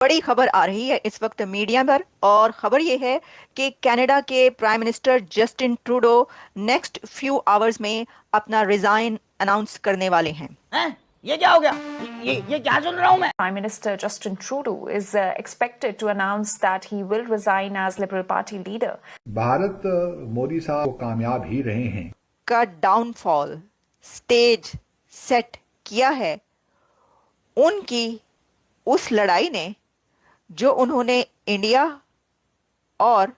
बड़ी खबर आ रही है इस वक्त मीडिया पर, और खबर ये है कि कनाडा के prime minister Justin Trudeau next few hours में अपना रिजाइन अनाउंस करने वाले हैं। हैं? ये क्या हो गया? ये क्या सुन रहा हूँ मैं? Prime Minister Justin Trudeau is expected to announce that he will resign as Liberal Party leader. Bharat Modi साहब कामयाब ही रहे हैं का डाउनफॉल स्टेज सेट किया है उनकी उस लड़ाई ने जो उन्होंने इंडिया और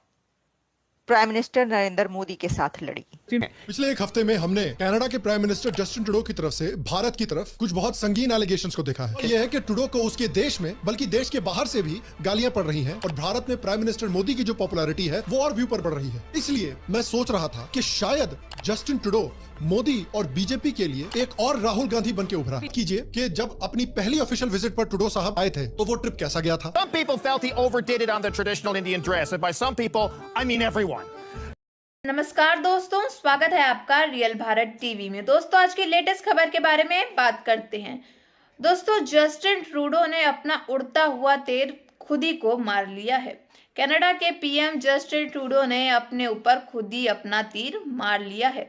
प्राइम मिनिस्टर नरेंद्र मोदी के साथ लड़ी। पिछले एक हफ्ते में हमने कनाडा के प्राइम मिनिस्टर जस्टिन ट्रूडो की तरफ से भारत की तरफ कुछ बहुत संगीन एलिगेशंस को देखा है। यह है कि ट्रूडो को उसके देश में बल्कि देश के बाहर से भी गालियां पड़ रही हैं और भारत में प्राइम मिनिस्टर मोदी की जो पॉपुलैरिटी है वो और भी ऊपर बढ़ रही है। इसलिए मैं सोच रहा था कि शायद जस्टिन ट्रूडो मोदी और बीजेपी के लिए एक और राहुल गांधी बन के उभरा। कीजिए कि जब अपनी पहली ऑफिशियल विजिट पर ट्रूडो साहब आए थे तो वो ट्रिप कैसा गया था। Some people felt he overdid it on the traditional Indian dress, and by some people, I mean everyone. नमस्कार दोस्तों, स्वागत है आपका रियल भारत टीवी में। दोस्तों, आज की लेटेस्ट खबर के बारे में बात करते हैं। दोस्तों, जस्टिन ट्रूडो ने अपना उड़ता हुआ तीर खुद ही को मार लिया है। कनाडा के पीएम जस्टिन ट्रूडो ने अपने ऊपर खुद ही अपना तीर मार लिया है।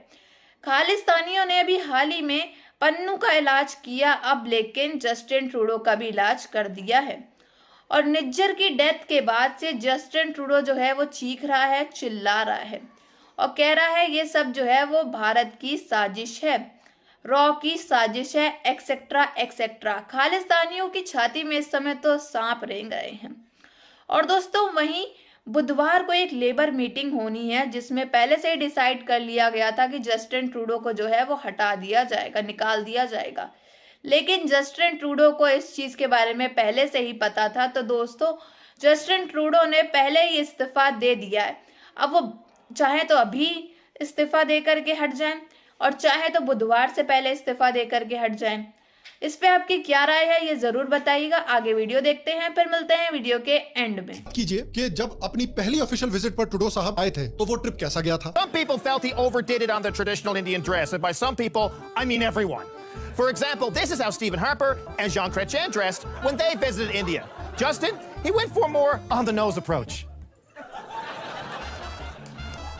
खालिस्तानियों ने अभी हाल ही में पन्नू का इलाज किया, अब लेकिन जस्टिन ट्रूडो का भी इलाज कर दिया है। और निज्जर की डेथ के बाद से जस्टिन ट्रूडो जो है वो चीख रहा है, चिल्ला रहा है और कह रहा है ये सब जो है वो भारत की साजिश है, रॉ की साजिश है, एक्सेट्रा एक्सेट्रा। खालिस्तानियों की छाती में इस समय तो सांप रेंग रहे हैं। और दोस्तों, वहीं बुधवार को एक लेबर मीटिंग होनी है जिसमें पहले से ही डिसाइड कर लिया गया था कि जस्टिन ट्रूडो को जो है वो हटा दिया जाएगा, निकाल दिया जाएगा। लेकिन जस्टिन ट्रूडो को इस चीज के बारे में पहले से ही पता था। तो दोस्तों, जस्टिन ट्रूडो ने पहले ही इस्तीफा दे दिया है। अब वो चाहे तो अभी इस्तीफा दे करके हट जाएं और चाहे तो बुधवार से पहले इस्तीफा दे करके हट जाएं। इस पे आपकी क्या राय है ये जरूर बताइएगा। आगे वीडियो देखते हैं, फिर मिलते हैं वीडियो के एंड में। कीजिए कि जब अपनी पहली ऑफिशियल विजिट पर ट्रूडो साहब आए थे तो वो ट्रिप कैसा गया था। Some people felt he overdid it on the traditional Indian dress, and by some people, I mean everyone. For example, this is how Stephen Harper and Jean Chrétien dressed when they visited India. Justin, he went for a more on-the-nose approach.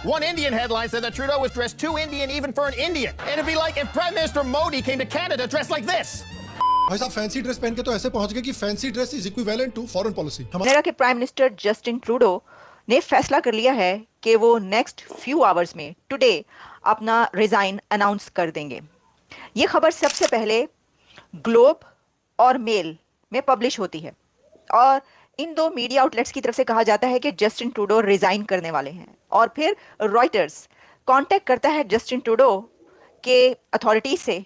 One Indian headline said that Trudeau was dressed too Indian even for an Indian. It'd be like if Prime Minister Modi came to Canada dressed like this. भाई साहब fancy dress पहन के तो ऐसे पहुंच गए कि fancy dress is equivalent to foreign policy. Canada के प्राइम मिनिस्टर जस्टिन ट्रूडो ने फैसला कर लिया है कि वो नेक्स्ट फ्यू आवर्स में टुडे अपना रिजाइन अनाउंस कर देंगे। ये खबर सबसे पहले ग्लोब और मेल में पब्लिश होती है और इन दो मीडिया आउटलेट्स की तरफ से कहा जाता है कि जस्टिन ट्रूडो रिजाइन करने वाले हैं। और फिर रॉयटर्स कांटेक्ट करता है जस्टिन ट्रूडो के अथॉरिटीज से,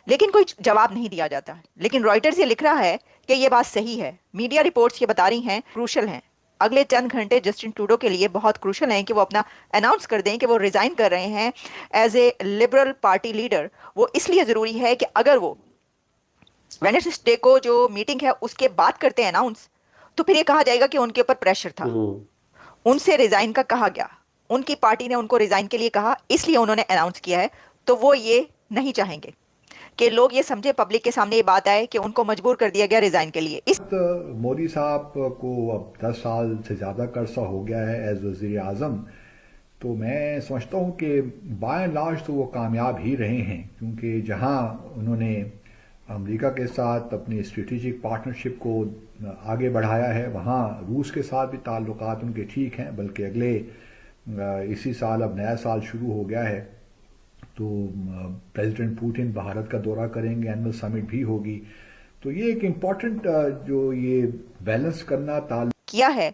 लेकिन कोई जवाब नहीं दिया जाता। लेकिन रॉयटर्स ये लिख रहा है कि ये बात सही है, मीडिया रिपोर्ट्स ये बता रही हैं, क्रूशल हैं। अगले चंद घंटे जस्टिन ट्रूडो के लिए बहुत क्रूशल हैं कि वो अपना अनाउंस कर दें कि वो रिजाइन कर रहे हैं as a liberal party leader. वो इसलिए ज़रूरी है कि अगर वो वेडनेसडे को जो मीटिंग है उसके बाद करते हैं अनाउंस, तो फिर ये कहा जाएगा कि उनके ऊपर प्रेशर था, उनसे रिजाइन का कहा गया, उनकी पार्टी ने उनको रिजाइन के लिए कहा, इसलिए उन्होंने अनाउंस किया है। तो वो ये नहीं चाहेंगे कि लोग ये समझे, पब्लिक के सामने ये बात आए कि उनको मजबूर कर दिया गया रिजाइन के लिए। इस मोदी साहब को अब 10 साल से ज़्यादा का अरसा हो गया है एज वज़ीर आज़म, तो मैं समझता हूँ कि बाय एंड लार्ज तो वो कामयाब ही रहे हैं, क्योंकि जहाँ उन्होंने अमेरिका के साथ अपनी स्ट्रेटेजिक पार्टनरशिप को आगे बढ़ाया है, वहाँ रूस के साथ भी ताल्लुकात उनके ठीक हैं। बल्कि अगले इसी साल अब नया साल शुरू हो गया है तो प्रेसिडेंट पुतिन भारत का दौरा करेंगे, एनुअल समिट भी होगी। तो ये एक इम्पॉर्टेंट जो ये बैलेंस करना किया है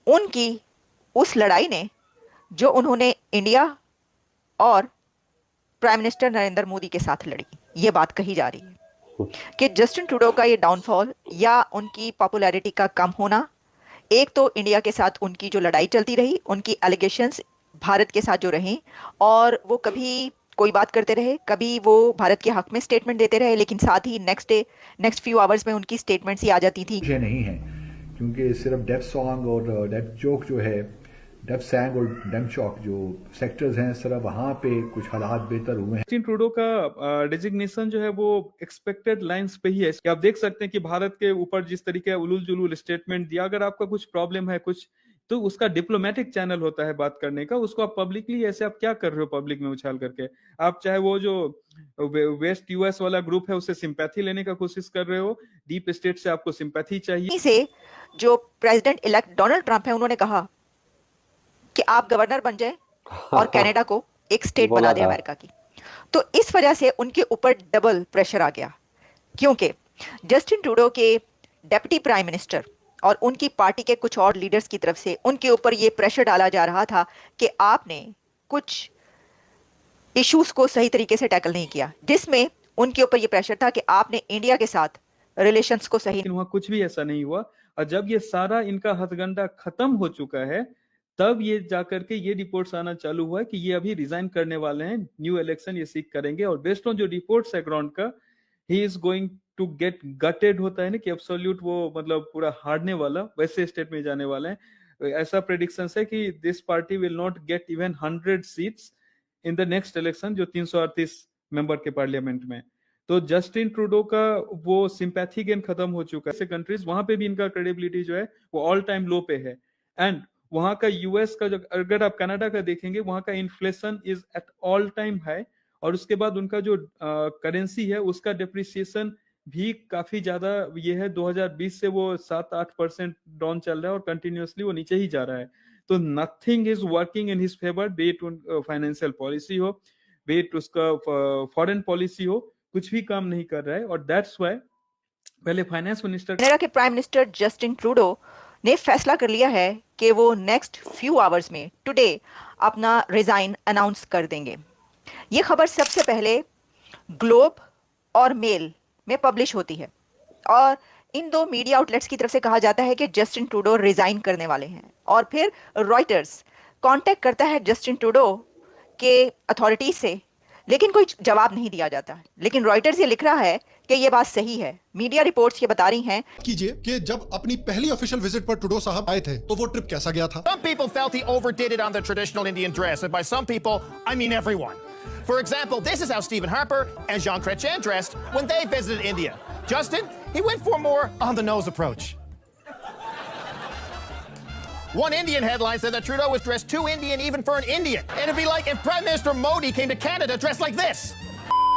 उनकी उस लड़ाई ने जो उन्होंने इंडिया और प्राइम मिनिस्टर नरेंद्र मोदी के साथ लड़ी। ये बात कही जा रही है कि जस्टिन ट्रूडो का ये डाउनफॉल या उनकी पॉपुलैरिटी का कम होना, एक तो इंडिया के साथ उनकी जो लड़ाई चलती रही, उनकी एलिगेशंस भारत के साथ जो रहे, और वो कभी कोई बात करते रहे, कभी वो भारत के हक में स्टेटमेंट देते रहे, लेकिन साथ ही नेक्स्ट फ्यू आवर्स में उनकी स्टेटमेंट्स ही आ जाती थी। नहीं है, क्योंकि सिर्फ डेथ सॉन्ग और डेथ जोक जो है डेप्सैंग और डेमचौक जो सेक्टर्स हैं सिर्फ वहाँ पे कुछ हालात बेहतर हुए हैं। जस्टिन ट्रूडो का डिजिग्नेशन जो है वो एक्सपेक्टेड लाइंस पे ही है कि आप देख सकते हैं कि भारत के ऊपर जिस तरीके उलूल जुलूल स्टेटमेंट दिया, अगर आपका कुछ प्रॉब्लम है कुछ, तो उसका डिप्लोमेटिक चैनल होता है बात करने का, उसको आप पब्लिकली ऐसे आप क्या कर रहे हो पब्लिक में उछाल करके, आप चाहे वो जो वेस्ट यूएस वाला ग्रुप है उससे सिंपैथी लेने का कोशिश कर रहे हो, डीप स्टेट से आपको सिंपैथी चाहिए। से जो प्रेसिडेंट इलेक्ट डोनाल्ड ट्रंप है उन्होंने कहा कि आप गवर्नर बन जाए और कनाडा को एक स्टेट बना दे अमेरिका की। तो इस वजह से उनके ऊपर डबल प्रेशर आ गया, क्योंकि जस्टिन ट्रूडो के डेप्यूटी प्राइम मिनिस्टर और उनकी पार्टी के कुछ और लीडर्स की तरफ से उनके ऊपर ये प्रेशर डाला जा रहा था कि आपने कुछ इश्यूज को सही तरीके से टैकल नहीं किया, जिसमें उनके ऊपर ये प्रेशर था कि आपने इंडिया के साथ रिलेशंस को सही। लेकिन वहां कुछ भी ऐसा नहीं हुआ, और जब ये सारा इनका हथगंडा खत्म हो चुका है तब ये जाकर के ये रिपोर्ट्स आना चालू हुआ कि ये अभी रिजाइन करने वाले हैं, न्यू इलेक्शन ये सीख करेंगे, और बेस्ड ऑन जो रिपोर्ट्स है ग्राउंड का, he is going to get gutted, होता है ना कि एब्सोल्यूट वो मतलब पूरा हारने वाला, वैसे स्टेट में जाने वाले हैं। ऐसा प्रेडिक्शन है कि this party will not get even 100 seats in the next election, जो 338 मेंबर के पार्लियामेंट में। तो जस्टिन ट्रूडो का वो सिंपैथी गेम खत्म हो चुका है। ऐसे कंट्रीज वहां पे भी इनका क्रेडिबिलिटी जो है वो ऑल टाइम लो पे है, एंड वहां का यूएस का जो, अगर आप कनाडा का देखेंगे वहां का inflation is at all time high, और उसके बाद उनका जो करेंसी है उसका डिप्रिसिएशन भी काफी ज्यादा ये है, 2020 से वो 7-8% डाउन चल रहा है और कंटिन्यूअसली वो नीचे ही जा रहा है। तो nothing is working in his favour, B it financial policy हो, बी इट उसका फॉरेन पॉलिसी हो, कुछ भी काम नहीं कर रहा है। और दैट्स व्हाई पहले फाइनेंस मिनिस्टर कनाडा के प्राइम मिनिस्टर जस्टिन ट्रूडो ने फैसला कर लिया है कि वो नेक्स्ट फ्यू आवर्स में टुडे अपना रिजाइन अनाउंस कर देंगे। ये खबर सबसे पहले ग्लोब और मेल में पब्लिश होती है, और इन दो मीडिया आउटलेट्स की तरफ से कहा जाता है कि जस्टिन ट्रूडो रिजाइन करने वाले हैं, और फिर रॉयटर्स कांटेक्ट करता है जस्टिन ट्रूडो के अथॉरिटी से, लेकिन कोई जवाब नहीं दिया जाता। लेकिन रॉयटर्स ये लिख रहा है कि ये बात सही है। मीडिया रिपोर्ट्स ये बता रही हैं कीजिए कि जब अपनी पहली ऑफिशियल विजिट पर ट्रूडो साहब आए थे तो वो ट्रिप कैसा गया था। Some people felt he overdid it on the traditional Indian dress, and by some people, I mean everyone. For example, this is how Stephen Harper and Jean Chrétien dressed when they visited India. Justin, he went for a more on-the-nose approach. One Indian headline said that Trudeau was dressed too Indian even for an Indian. And it'd be like if Prime Minister Modi came to Canada dressed like this.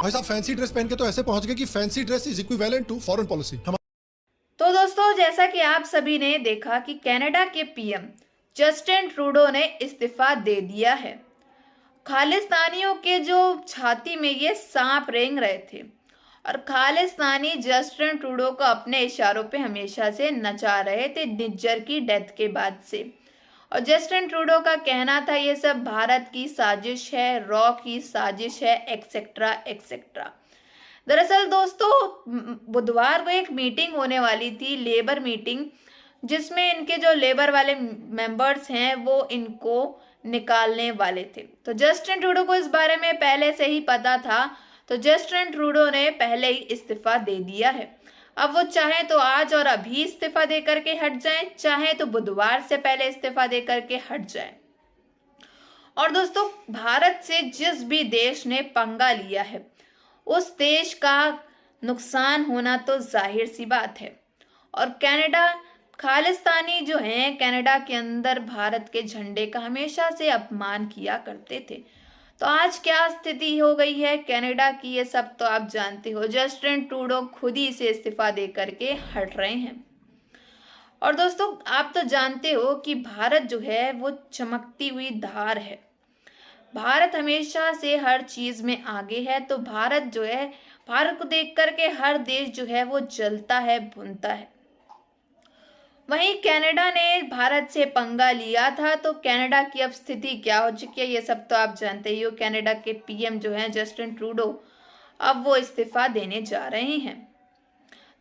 भाई साहब fancy dress पहन के तो ऐसे पहुंच गए कि fancy dress is equivalent to foreign policy. तो दोस्तों, जैसा कि आप सभी ने देखा कि कनाडा के पीएम जस्टिन ट्रूडो ने इस्तीफा दे दिया है। खालिस्तानियों के जो छाती में ये सांप रेंग रहे थे, और खालिस्तानी जस्टिन ट्रूडो को अपने इशारों पे हमेशा से नचा रहे थे निज्जर की डेथ के बाद से। और जस्टिन ट्रूडो का कहना था ये सब भारत की साजिश है, रॉ की साजिश है, एक्सेट्रा एक्सेट्रा। दरअसल दोस्तों, बुधवार को एक मीटिंग होने वाली थी, लेबर मीटिंग, जिसमें इनके जो लेबर वाले मेंबर्स हैं वो इनको निकालने वाले थे। तो जस्टिन ट्रूडो को इस बारे में पहले से ही पता था, तो जस्टिन ट्रूडो ने पहले ही इस्तीफा दे दिया है। अब वो चाहे तो आज और अभी इस्तीफा दे करके हट जाएं, चाहे तो बुधवार से पहले इस्तीफा दे करके हट जाएं। और दोस्तों, भारत से जिस भी देश ने पंगा लिया है उस देश का नुकसान होना तो जाहिर सी बात है। और कनाडा, खालिस्तानी जो हैं कनाडा के अंदर भारत के झंडे का हमेशा से अपमान किया करते थे। तो आज क्या स्थिति हो गई है कनाडा की, ये सब तो आप जानते हो। जस्टिन ट्रूडो खुद ही से इस्तीफा दे करके हट रहे हैं। और दोस्तों, आप तो जानते हो कि भारत जो है वो चमकती हुई धार है। भारत हमेशा से हर चीज में आगे है। तो भारत जो है, भारत को देख करके हर देश जो है वो जलता है, भुनता है। वहीं कनाडा ने भारत से पंगा लिया था, तो कनाडा की अब स्थिति क्या हो चुकी है ये सब तो आप जानते ही हो। कनाडा के पीएम जो हैं जस्टिन ट्रूडो, अब वो इस्तीफा देने जा रहे हैं।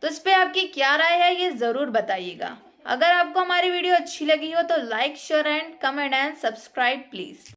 तो इस पे आपकी क्या राय है ये जरूर बताइएगा। अगर आपको हमारी वीडियो अच्छी लगी हो तो like, share and comment and subscribe please.